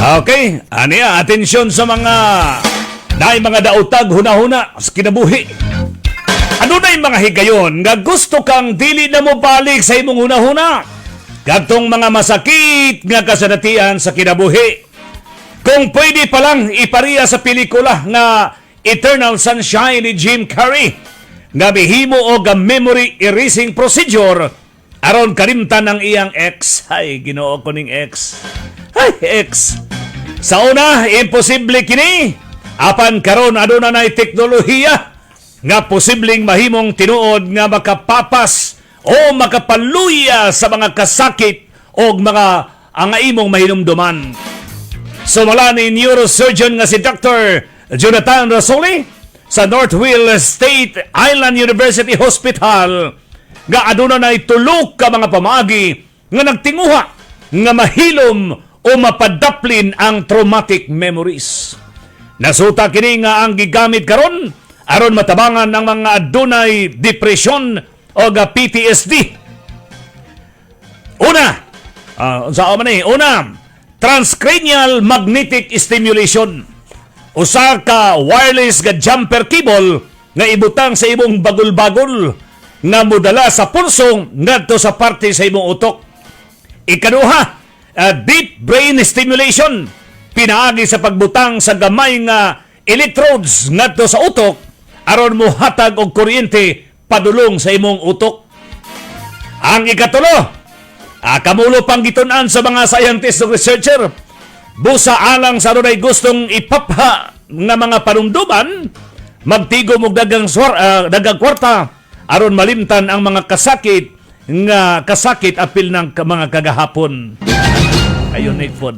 Okay, aniya, atensyon sa mga daotag hunahuna sa kinabuhi. Ano na yung mga higayon nga gusto kang dili na mo balik sa imong hunahuna? Gatong mga masakit nga kasanatian sa kinabuhi. Kung pwede palang ipariya sa pelikula nga Eternal Sunshine ni Jim Carrey, nga bihimo o ga memory erasing procedure aron kalimtan ang iyang ex. Ay, Ginoo ko ning ex. Ay, ex. Sa una, imposible kini. Apan karon aduna nay teknolohiya nga posibleng mahimong tinuod nga makapapas o makapaluya sa mga kasakit o mga ang imong mahinumduman. Sumala ni neurosurgeon nga si Dr. Jonathan Rasoli sa Northville State Island University Hospital nga aduna nay tulo ka mga pamaagi nga nagtinguha nga mahilom o mapadaplin ang traumatic memories. Nasuta kini nga ang gigamit karon aron matabangan ng mga adunay depresyon o PTSD. Una, transcranial magnetic stimulation. Usa ka wireless nga jumper cable nga ibutang sa imong bagol-bagol nga modala sa pulso ngadto sa parte sa imong utok. Ikaduha, deep brain stimulation. Pinaagi sa pagbutang sa gamay nga electrodes ngadto sa utok aron mohatag og kuryente padulong sa imong utok. Ang ikatulo, kamulo pang gitun-an sa mga scientist ug researcher, busa alang sa adunay gustong ipapha nga mga panumduman, magtigom og dagang kwarta aron malimtan ang mga kasakit apil ng mga kagahapon. Ayun, Nick Fod.